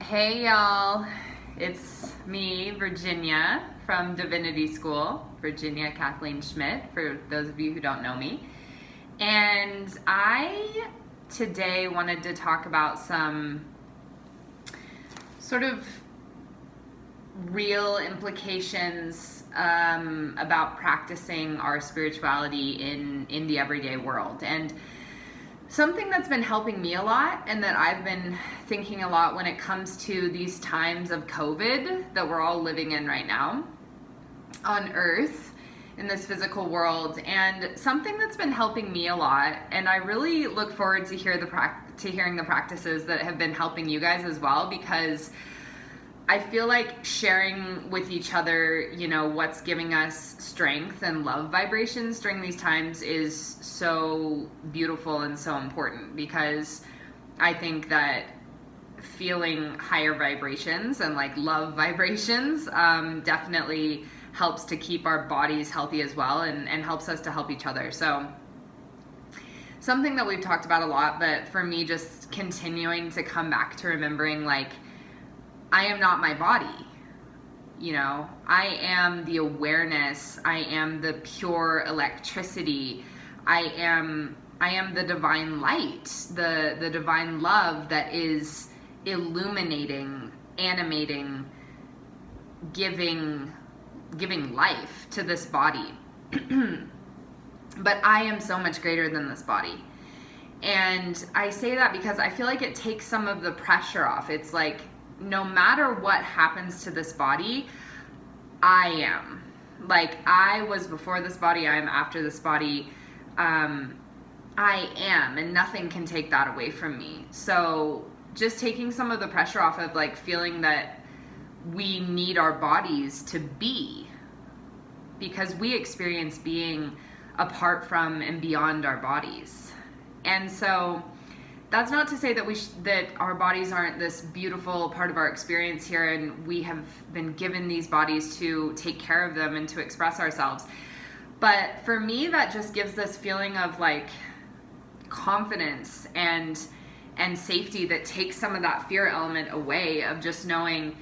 Hey y'all, it's me, Virginia, from Divinity School, Virginia Kathleen Schmidt, for those of you who don't know me. And I today wanted to talk about some sort of real implications about practicing our spirituality in the everyday world. And something that's been helping me a lot and that I've been thinking a lot when it comes to these times of COVID that we're all living in right now on Earth in this physical world, and something that's been helping me a lot, and I really look forward to hearing the practices that have been helping you guys as well, because I feel like sharing with each other, what's giving us strength and love vibrations during these times is so beautiful and so important, because I think that feeling higher vibrations and like love vibrations definitely helps to keep our bodies healthy as well, and helps us to help each other. So something that we've talked about a lot, but for me, just continuing to come back to remembering, like, I am not my body. I am the awareness. I am the pure electricity. I am the divine light, the divine love that is illuminating, animating, giving life to this body. But I am so much greater than this body. And I say that because I feel like it takes some of the pressure off. It's like, no matter what happens to this body, I am. Like, I was before this body, I am after this body. I am, and nothing can take that away from me. So just taking some of the pressure off of like feeling that we need our bodies to be, because we experience being apart from and beyond our bodies. And so that's not to say that that our bodies aren't this beautiful part of our experience here, and we have been given these bodies to take care of them and to express ourselves. But for me, that just gives this feeling of like confidence and safety that takes some of that fear element away, of just knowing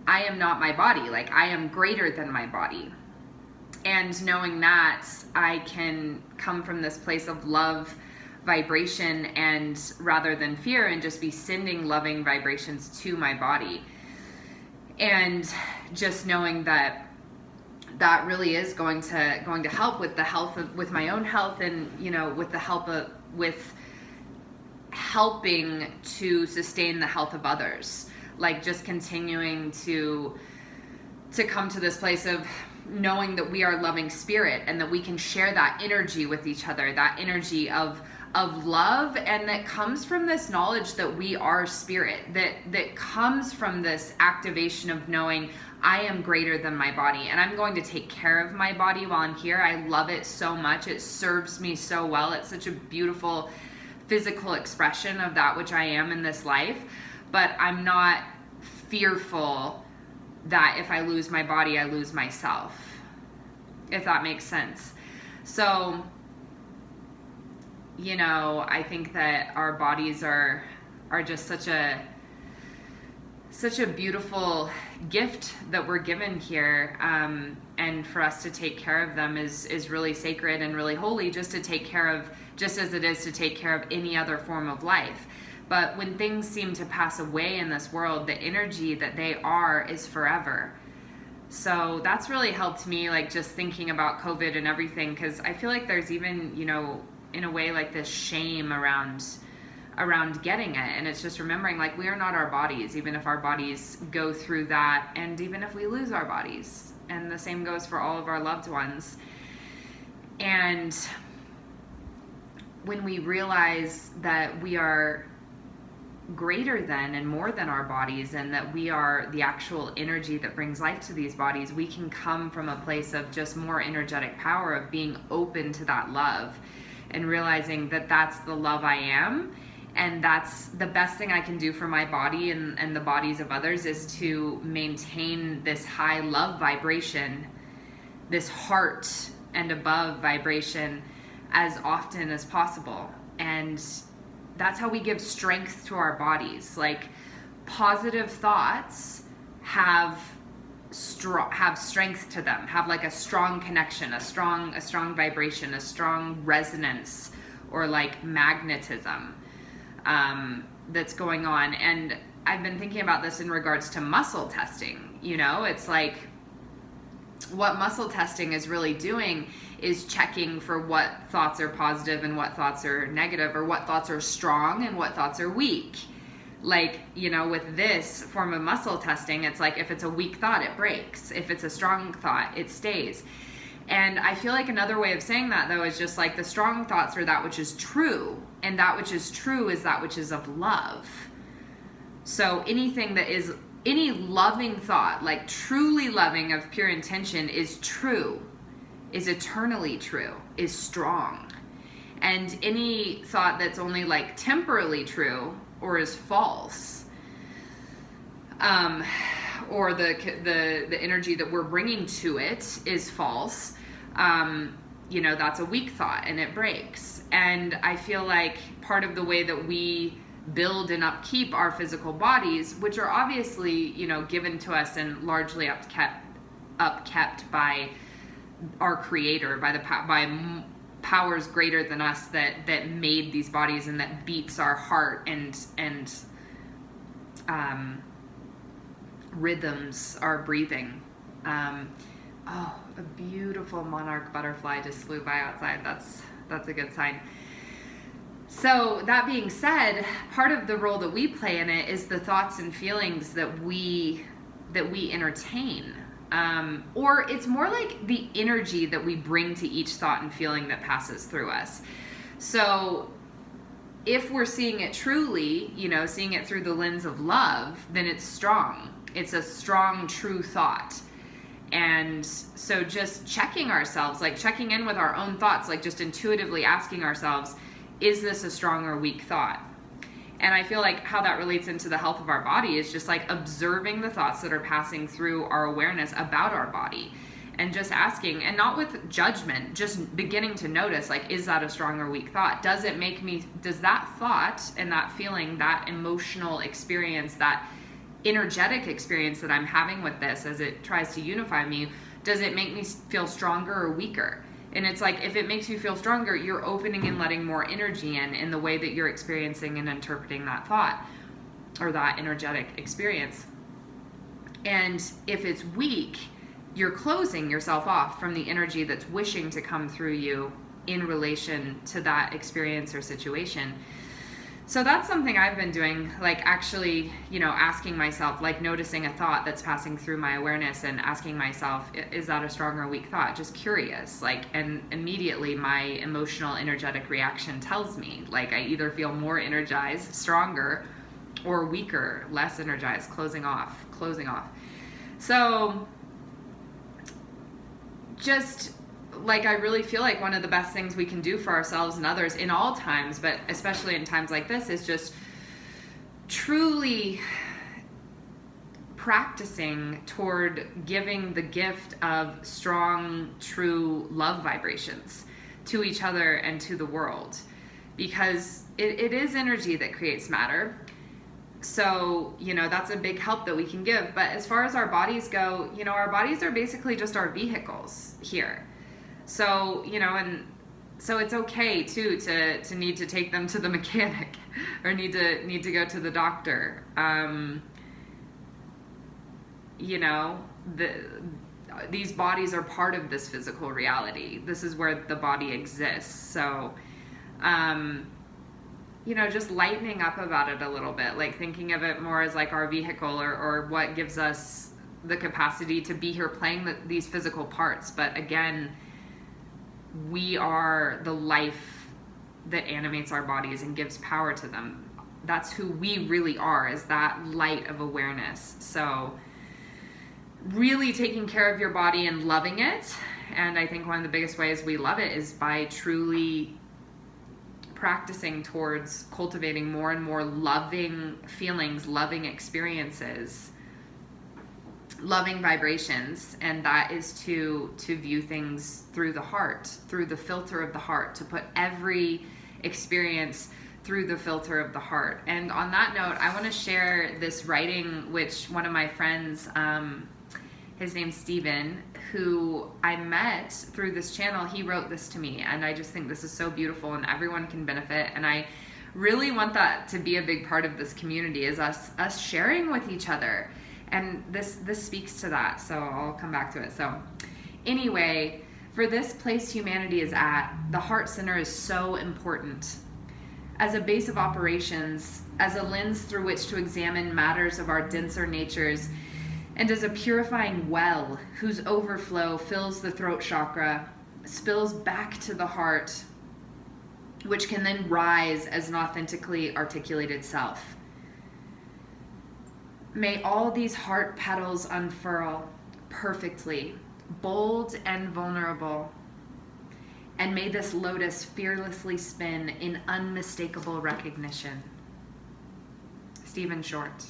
I am not my body. Like, I am greater than my body. And knowing that I can come from this place of love vibration, and rather than fear, and just be sending loving vibrations to my body. And just knowing that that really is going to help with the health with my own health, and with the help of with helping to sustain the health of others. Like, just continuing to come to this place of knowing that we are loving spirit, and that we can share that energy with each other, that energy of love, and that comes from this knowledge that we are spirit, that comes from this activation of knowing I am greater than my body, and I'm going to take care of my body while I'm here. I love it so much. It serves me so well. It's such a beautiful physical expression of that which I am in this life, but I'm not fearful that if I lose my body, I lose myself, if that makes sense. So I think that our bodies are just such a beautiful gift that we're given here, and for us to take care of them is really sacred and really holy, just to take care of, just as it is to take care of any other form of life. But when things seem to pass away in this world, the energy that they are is forever. So that's really helped me, like, just thinking about COVID and everything, because I feel like there's even, in a way, like this shame around getting it. And it's just remembering, like, we are not our bodies, even if our bodies go through that, and even if we lose our bodies. And the same goes for all of our loved ones. And when we realize that we are greater than and more than our bodies, and that we are the actual energy that brings life to these bodies, we can come from a place of just more energetic power, of being open to that love, and realizing that that's the love I am, and that's the best thing I can do for my body and the bodies of others, is to maintain this high love vibration, this heart and above vibration, as often as possible. And that's how we give strength to our bodies. Like, positive thoughts have strength to them, have like a strong connection, a strong vibration, a strong resonance, or like magnetism that's going on. And I've been thinking about this in regards to muscle testing. You know, it's like what muscle testing is really doing is checking for what thoughts are positive and what thoughts are negative, or what thoughts are strong and what thoughts are weak. Like, you know, with this form of muscle testing, it's like if it's a weak thought, it breaks. If it's a strong thought, it stays. And I feel like another way of saying that, though, is just like the strong thoughts are that which is true, and that which is true is that which is of love. So anything that is, any loving thought, like truly loving of pure intention, is true, is eternally true, is strong. And any thought that's only like temporarily true or is false, or the energy that we're bringing to it is false, you know, that's a weak thought and it breaks. And I feel like part of the way that we build and upkeep our physical bodies, which are obviously, you know, given to us and largely upkept by our Creator, by powers greater than us that made these bodies and that beats our heart and rhythms our breathing. Oh, a beautiful monarch butterfly just flew by outside. That's a good sign. So that being said, part of the role that we play in it is the thoughts and feelings that we entertain. Or it's more like the energy that we bring to each thought and feeling that passes through us. So if we're seeing it truly, you know, seeing it through the lens of love, then it's strong. It's a strong, true thought. And so just checking ourselves, like checking in with our own thoughts, like just intuitively asking ourselves, is this a strong or weak thought? And I feel like how that relates into the health of our body is just like observing the thoughts that are passing through our awareness about our body, and just asking, and not with judgment, just beginning to notice, like, is that a strong or weak thought? Does that thought and that feeling, that emotional experience, that energetic experience that I'm having with this as it tries to unify me, does it make me feel stronger or weaker? And it's like, if it makes you feel stronger, you're opening and letting more energy in the way that you're experiencing and interpreting that thought or that energetic experience. And if it's weak, you're closing yourself off from the energy that's wishing to come through you in relation to that experience or situation. So that's something I've been doing, like actually, you know, asking myself, like noticing a thought that's passing through my awareness and asking myself, is that a strong or weak thought? Just curious, like, and immediately my emotional, energetic reaction tells me, like, I either feel more energized, stronger, or weaker, less energized, closing off. So just like, I really feel like one of the best things we can do for ourselves and others in all times, but especially in times like this, is just truly practicing toward giving the gift of strong, true love vibrations to each other and to the world, because it is energy that creates matter. So, you know, that's a big help that we can give. But as far as our bodies go, you know, our bodies are basically just our vehicles here. So, you know, and so it's okay too to need to take them to the mechanic or need to go to the doctor. You know, these bodies are part of this physical reality. This is where the body exists. So, you know, just lightening up about it a little bit, like thinking of it more as like our vehicle or what gives us the capacity to be here playing these physical parts. But again, we are the life that animates our bodies and gives power to them. That's who we really are, is that light of awareness. So really taking care of your body and loving it. And I think one of the biggest ways we love it is by truly practicing towards cultivating more and more loving feelings, loving experiences, loving vibrations. And that is to view things through the heart, through the filter of the heart, to put every experience through the filter of the heart. And on that note, I want to share this writing, which one of my friends, his name's Steven, who I met through this channel, he wrote this to me. And I just think this is so beautiful and everyone can benefit. And I really want that to be a big part of this community, is us sharing with each other. And this speaks to that. So I'll come back to it. So anyway, for this place humanity is at, the heart center is so important. As a base of operations, as a lens through which to examine matters of our denser natures, and as a purifying well whose overflow fills the throat chakra, spills back to the heart, which can then rise as an authentically articulated self. May all these heart petals unfurl perfectly, bold and vulnerable, and may this lotus fearlessly spin in unmistakable recognition. Stephen Short.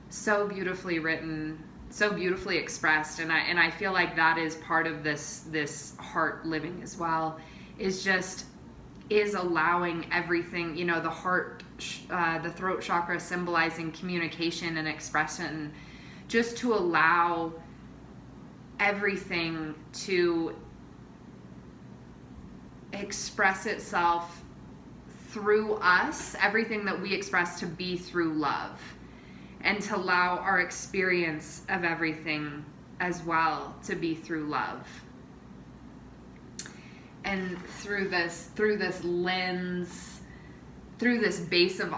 So beautifully written, so beautifully expressed, and I feel like that is part of this heart living as well, is allowing everything, you know, the heart, the throat chakra symbolizing communication and expression, just to allow everything to express itself through us, everything that we express to be through love, and to allow our experience of everything as well to be through love. And through this lens, through this base of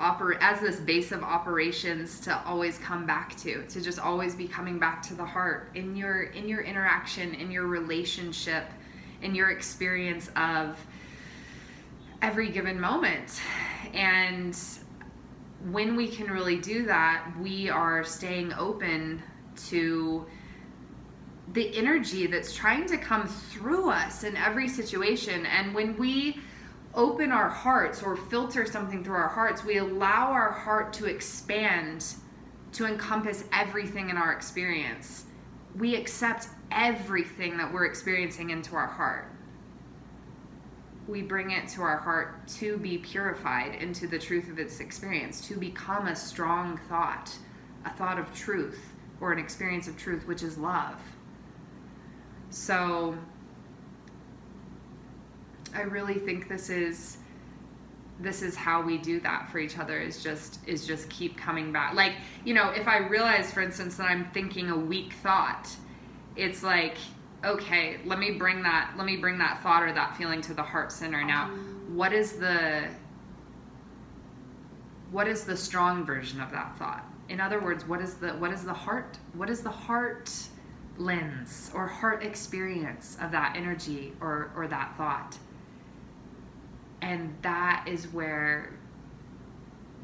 this base of operations, to always come back to just always be coming back to the heart in your interaction, in your relationship, in your experience of every given moment. And when we can really do that, we are staying open to the energy that's trying to come through us in every situation. And when we open our hearts or filter something through our hearts, we allow our heart to expand to encompass everything in our experience. We accept everything that we're experiencing into our heart. We bring it to our heart to be purified into the truth of its experience, to become a strong thought, a thought of truth, or an experience of truth, which is love. So I really think this is how we do that for each other, is just keep coming back. Like, you know, if I realize, for instance, that I'm thinking a weak thought, it's like, okay, let me bring that thought or that feeling to the heart center. Now, what is the strong version of that thought? In other words, what is the heart lens or heart experience of that energy or that thought? And that is where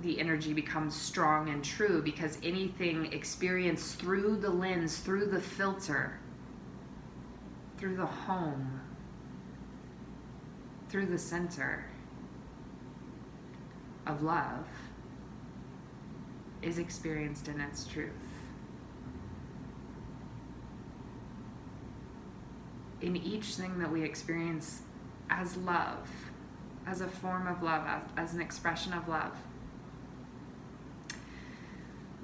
the energy becomes strong and true, because anything experienced through the lens, through the filter, through the home, through the center of love, is experienced in its truth. In each thing that we experience as love, as a form of love, as an expression of love,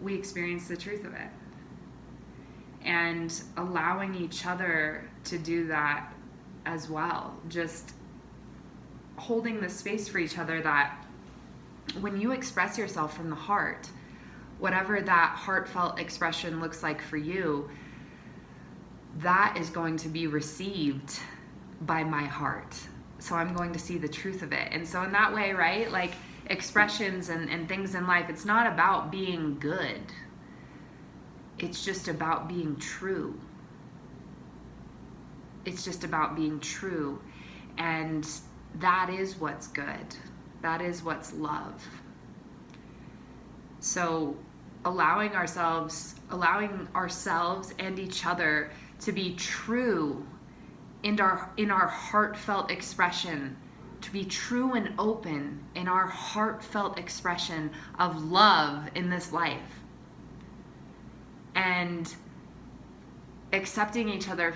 we experience the truth of it. And allowing each other to do that as well, just holding the space for each other, that when you express yourself from the heart, whatever that heartfelt expression looks like for you, that is going to be received by my heart. So I'm going to see the truth of it. And so in that way, right, like expressions and things in life, it's not about being good. It's just about being true. It's just about being true. And that is what's good. That is what's love. So allowing ourselves and each other to be true in our heartfelt expression, to be true and open in our heartfelt expression of love in this life, and accepting each other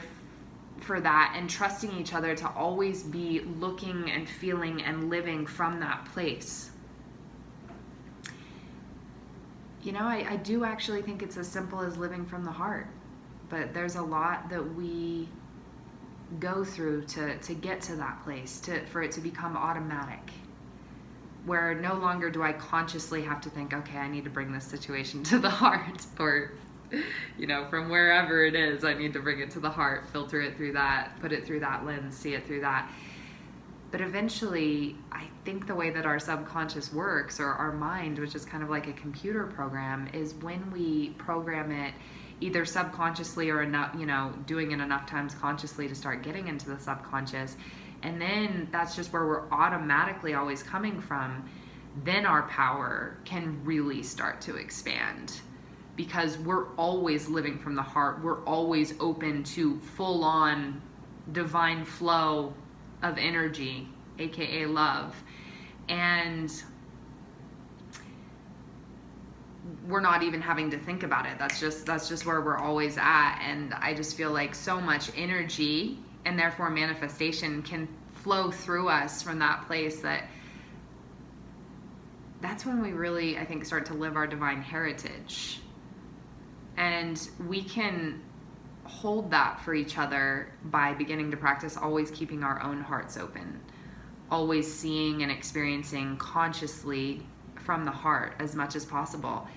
for that, and trusting each other to always be looking and feeling and living from that place. You know, I do actually think it's as simple as living from the heart, but there's a lot that we go through to get to that place, for it to become automatic, where no longer do I consciously have to think, okay, I need to bring this situation to the heart, or, you know, from wherever it is, I need to bring it to the heart, filter it through that, put it through that lens, see it through that. But eventually, I think the way that our subconscious works, or our mind, which is kind of like a computer program, is when we program it either subconsciously or enough, you know, doing it enough times consciously to start getting into the subconscious. And then that's just where we're automatically always coming from. Then our power can really start to expand, because we're always living from the heart. We're always open to full on divine flow of energy, aka love. And we're not even having to think about it. That's just where we're always at. And I just feel like so much energy, and therefore manifestation, can flow through us from that place, that's when we really, I think, start to live our divine heritage. And we can hold that for each other by beginning to practice always keeping our own hearts open, always seeing and experiencing consciously from the heart as much as possible.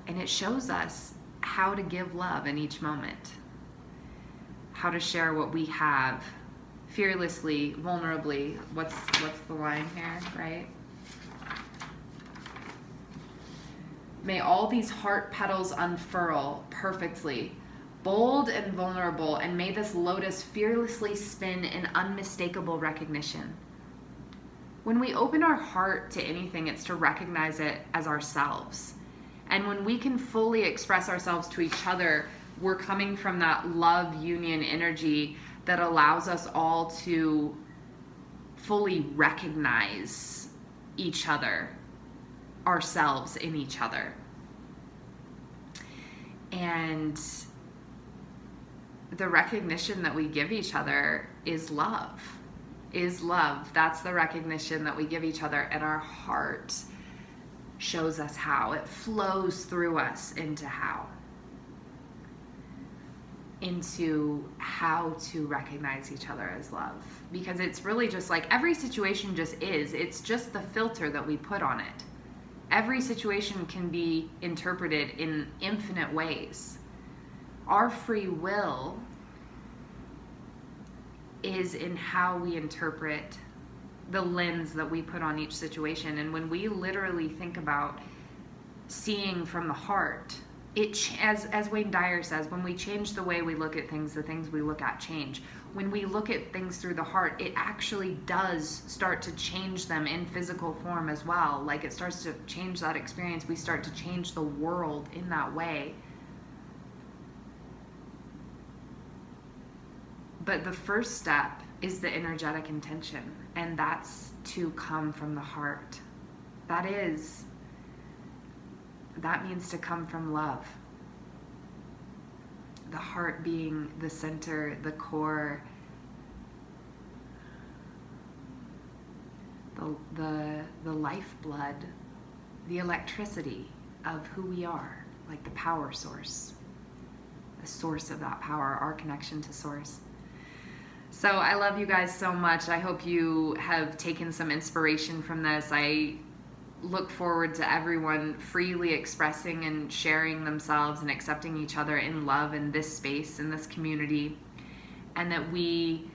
And it shows us how to give love in each moment, how to share what we have fearlessly, vulnerably. What's the line here, right? May all these heart petals unfurl perfectly, bold and vulnerable, and may this lotus fearlessly spin in unmistakable recognition. When we open our heart to anything, it's to recognize it as ourselves. And when we can fully express ourselves to each other, we're coming from that love union energy that allows us all to fully recognize each other, ourselves in each other. And the recognition that we give each other is love. That's the recognition that we give each other, and our heart shows us how. It flows through us into how to recognize each other as love. Because it's really just like every situation just is. It's just the filter that we put on it. Every situation can be interpreted in infinite ways. Our free will is in how we interpret the lens that we put on each situation. And when we literally think about seeing from the heart, as Wayne Dyer says, when we change the way we look at things, the things we look at change. When we look at things through the heart, it actually does start to change them in physical form as well. Like, it starts to change that experience. We start to change the world in that way. But the first step is the energetic intention, and that's to come from the heart. That means to come from love. The heart being the center, the core, the lifeblood, the electricity of who we are, like the power source, the source of that power, our connection to source. So I love you guys so much. I hope you have taken some inspiration from this. I look forward to everyone freely expressing and sharing themselves and accepting each other in love in this space, in this community, and that we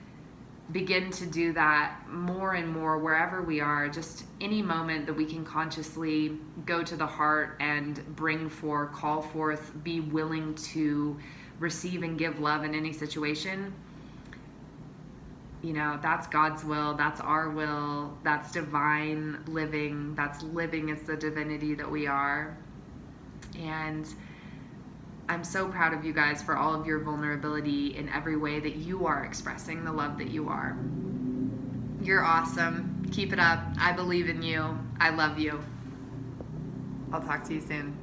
begin to do that more and more wherever we are. Just any moment that we can consciously go to the heart and call forth, be willing to receive and give love in any situation. You know, that's God's will, that's our will, that's divine living, that's living as the divinity that we are. And I'm so proud of you guys for all of your vulnerability in every way that you are expressing the love that you are. You're awesome. Keep it up. I believe in you. I love you. I'll talk to you soon.